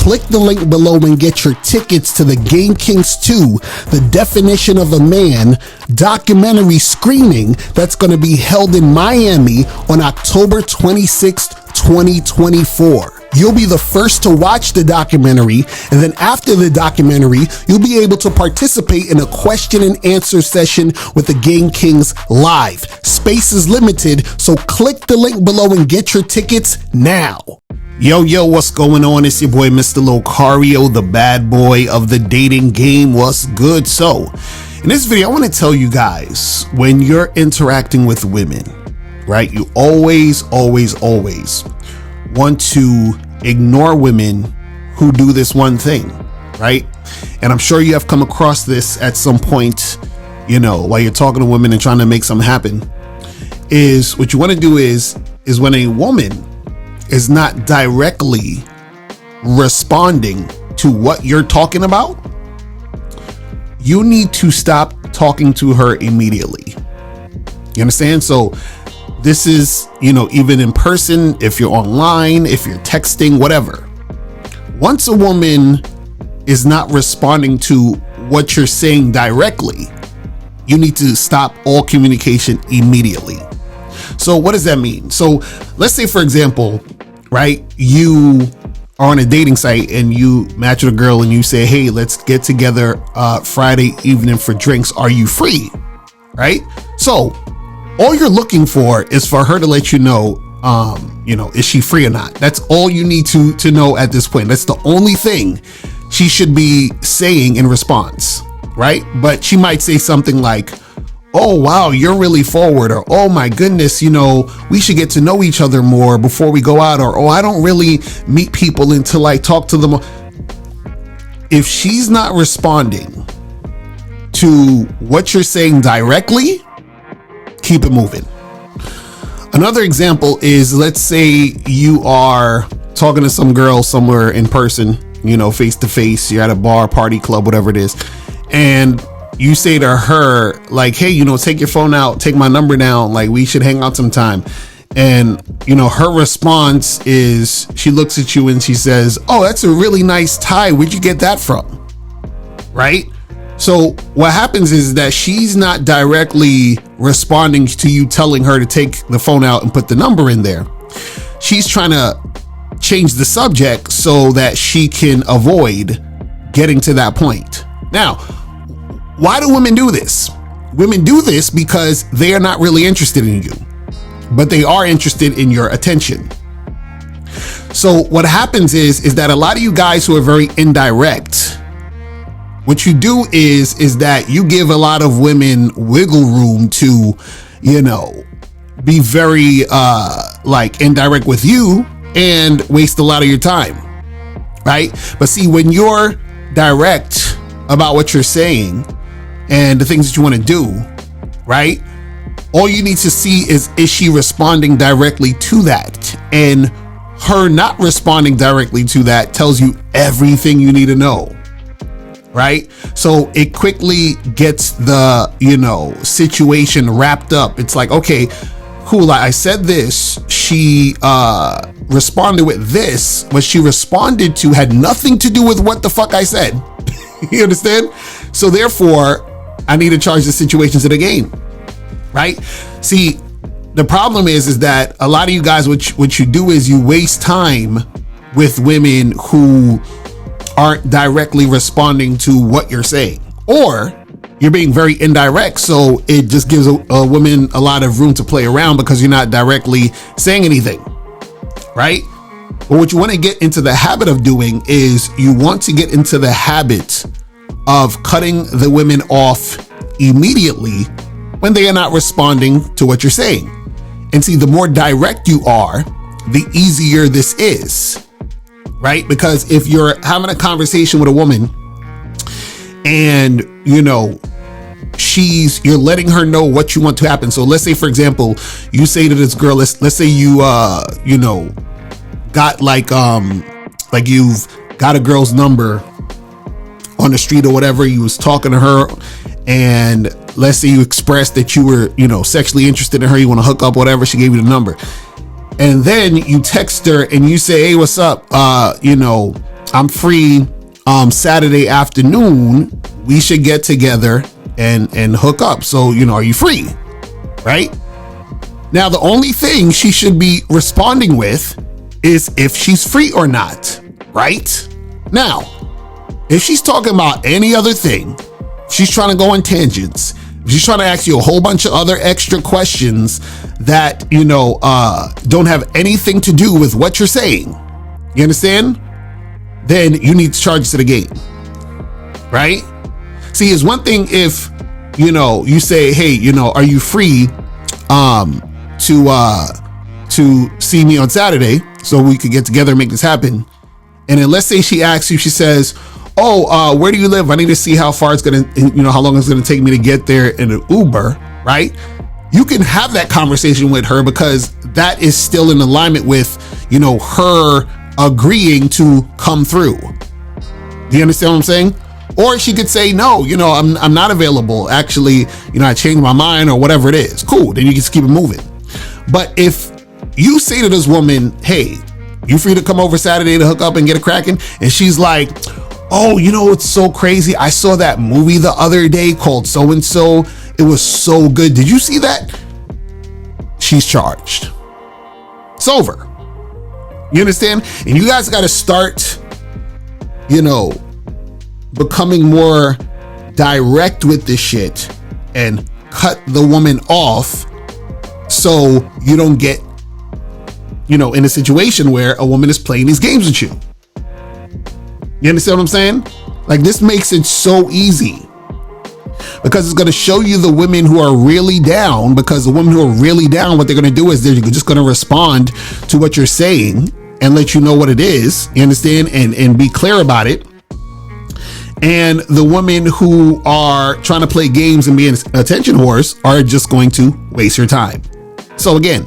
click the link below and get your tickets to the Game Kings 2, The Definition of a Man documentary screening that's going to be held in Miami on October 26th, 2024. You'll be the first to watch the documentary, and then after the documentary, you'll be able to participate in a question and answer session with the Game Kings live. Space is limited, so click the link below and get your tickets now. Yo, what's going on? It's your boy, Mr. Locario, the bad boy of the dating game. What's good? So, in this video, I want to tell you guys, when you're interacting with women, right, you always want to ignore women who do this one thing, right? And I'm sure you have come across this at some point, you know, while you're talking to women and trying to make something happen, is what you want to do is when a woman is not directly responding to what you're talking about, you need to stop talking to her immediately. You understand? So this is, you know, even in person, if you're online, if you're texting, whatever. Once a woman is not responding to what you're saying directly, you need to stop all communication immediately. So what does that mean? So let's say, for example, right, you are on a dating site and you match with a girl and you say, hey, let's get together Friday evening for drinks. Are you free? Right? So all you're looking for is for her to let you know, is she free or not? That's all you need to know at this point. That's the only thing she should be saying in response, right? But she might say something like, oh, wow, you're really forward, or oh my goodness, you know, we should get to know each other more before we go out, or oh, I don't really meet people until I talk to them. If she's not responding to what you're saying directly, keep it moving. Another example is, let's say you are talking to some girl somewhere in person, you know, face to face, you're at a bar, party, club, whatever it is, and you say to her, like, hey, you know, take your phone out, take my number down, like we should hang out sometime. And, you know, her response is, she looks at you and she says, oh, that's a really nice tie. Where'd you get that from? Right? So what happens is that she's not directly responding to you telling her to take the phone out and put the number in there. She's trying to change the subject so that she can avoid getting to that point. Now, why do women do this? Women do this because they are not really interested in you, but they are interested in your attention. So what happens is that a lot of you guys who are very indirect, what you do is that you give a lot of women wiggle room to, you know, be very like indirect with you and waste a lot of your time, right? But see, when you're direct about what you're saying and the things that you want to do, right? All you need to see is she responding directly to that? And her not responding directly to that tells you everything you need to know. Right? So it quickly gets the, you know, situation wrapped up. It's like, okay, cool. I said this. She responded with this. What she responded to had nothing to do with what the fuck I said. You understand? So therefore, I need to charge the situation to the game. Right? See, the problem is that a lot of you guys, what you do is you waste time with women who aren't directly responding to what you're saying, or you're being very indirect, so it just gives a woman a lot of room to play around because you're not directly saying anything, right? But what you want to get into the habit of doing is you want to get into the habit of cutting the women off immediately when they are not responding to what you're saying. And see, the more direct you are, the easier this is. Right? Because if you're having a conversation with a woman and, you know, you're letting her know what you want to happen. So let's say, for example, you say to this girl, let's say you, you know, got like you've got a girl's number on the street or whatever. You was talking to her and let's say you expressed that you were, you know, sexually interested in her. You want to hook up, whatever. She gave you the number. And then you text her and you say, hey, what's up? You know, I'm free Saturday afternoon. We should get together and hook up. So, are you free? Right? Now, the only thing she should be responding with is if she's free or not. Right? Now, if she's talking about any other thing, she's trying to go on tangents, she's trying to ask you a whole bunch of other extra questions that, don't have anything to do with what you're saying. You understand? Then you need to charge to the game. Right? See, it's one thing if, you say, hey, are you free to see me on Saturday so we could get together and make this happen? And then let's say she asks you, she says, oh, where do you live? I need to see how far it's going to, how long it's going to take me to get there in an Uber, right? You can have that conversation with her because that is still in alignment with, her agreeing to come through. Do you understand what I'm saying? Or she could say, no, I'm not available. Actually, I changed my mind or whatever it is. Cool. Then you just keep it moving. But if you say to this woman, hey, you free to come over Saturday to hook up and get it cracking? And she's like, oh, it's so crazy. I saw that movie the other day called So-and-so. It was so good. Did you see that? She's charged. It's over. You understand? And you guys got to start, becoming more direct with this shit and cut the woman off so you don't get, in a situation where a woman is playing these games with you. You understand what I'm saying? Like, this makes it so easy because it's going to show you the women who are really down, because the women who are really down, what they're going to do is they're just going to respond to what you're saying and let you know what it is. You understand? And be clear about it. And the women who are trying to play games and be an attention whores are just going to waste your time. So again,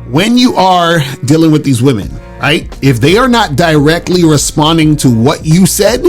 when you are dealing with these women, right? If they are not directly responding to what you said,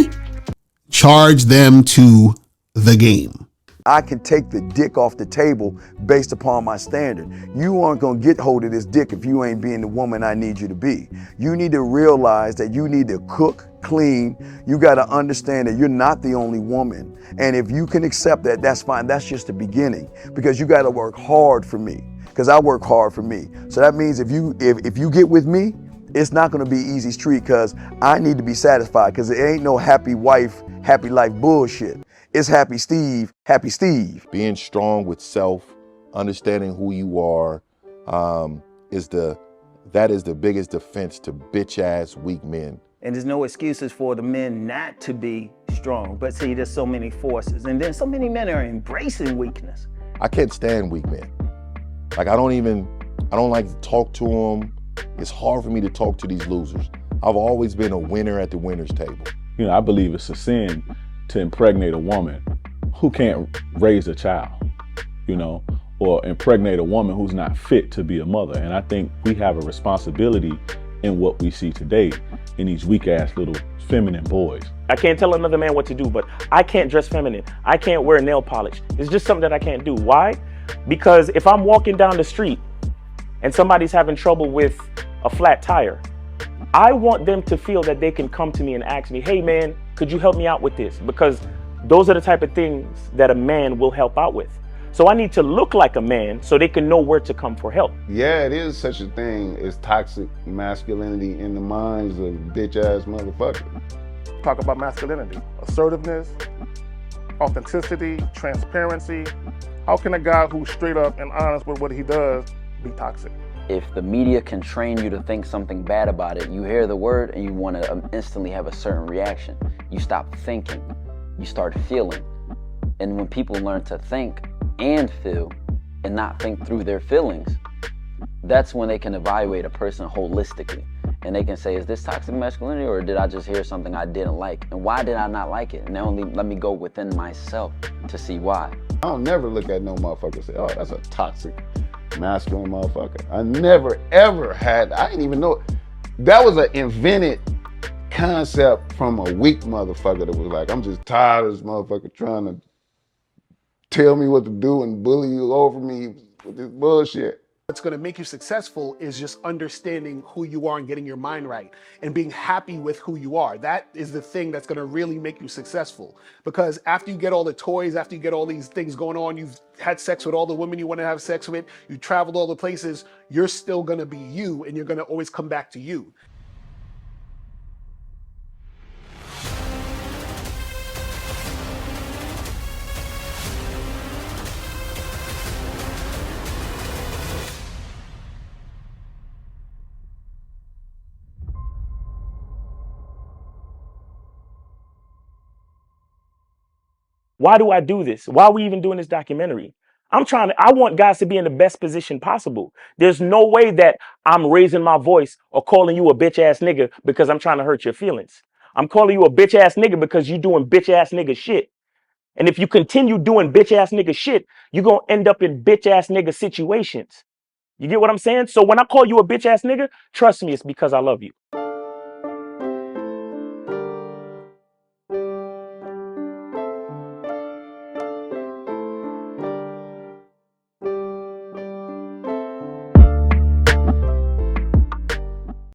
charge them to the game. I can take the dick off the table based upon my standard. You aren't gonna get hold of this dick if you ain't being the woman I need you to be. You need to realize that you need to cook, clean. You gotta understand that you're not the only woman. And if you can accept that, that's fine. That's just the beginning, because you gotta work hard for me, because I work hard for me. So that means if you get with me, it's not gonna be easy street, because I need to be satisfied, because it ain't no happy wife, happy life bullshit. It's happy Steve, happy Steve. Being strong with self, understanding who you are, that is the biggest defense to bitch ass weak men. And there's no excuses for the men not to be strong. But see, there's so many forces, and then so many men are embracing weakness. I can't stand weak men. Like, I don't like to talk to them. It's hard for me to talk to these losers. I've always been a winner at the winner's table. I believe it's a sin to impregnate a woman who can't raise a child, or impregnate a woman who's not fit to be a mother. And I think we have a responsibility in what we see today in these weak ass little feminine boys. I can't tell another man what to do, but I can't dress feminine. I can't wear nail polish. It's just something that I can't do. Why? Because if I'm walking down the street and somebody's having trouble with a flat tire, I want them to feel that they can come to me and ask me, hey man, could you help me out with this? Because those are the type of things that a man will help out with. So I need to look like a man so they can know where to come for help. Yeah, it is such a thing as toxic masculinity in the minds of bitch ass motherfuckers. Talk about masculinity, assertiveness, authenticity, transparency. How can a guy who's straight up and honest with what he does be toxic? If the media can train you to think something bad about it, you hear the word and you want to instantly have a certain reaction. You stop thinking, you start feeling. And when people learn to think and feel and not think through their feelings, that's when they can evaluate a person holistically. And they can say, is this toxic masculinity, or did I just hear something I didn't like? And why did I not like it? And then only let me go within myself to see why. I don't never look at no motherfucker and say, oh, that's a toxic masculine motherfucker. I never ever had, I didn't even know. That was an invented concept from a weak motherfucker that was like, I'm just tired of this motherfucker trying to tell me what to do and bully you over me with this bullshit. What's going to make you successful is just understanding who you are and getting your mind right and being happy with who you are. That is the thing that's going to really make you successful. Because after you get all the toys, after you get all these things going on, you've had sex with all the women you want to have sex with, you traveled all the places, you're still going to be you, and you're going to always come back to you. Why do I do this? Why are we even doing this documentary? I want guys to be in the best position possible. There's no way that I'm raising my voice or calling you a bitch ass nigga because I'm trying to hurt your feelings. I'm calling you a bitch ass nigga because you doing bitch ass nigga shit. And if you continue doing bitch ass nigga shit, you're going to end up in bitch ass nigga situations. You get what I'm saying? So when I call you a bitch ass nigga, trust me, it's because I love you.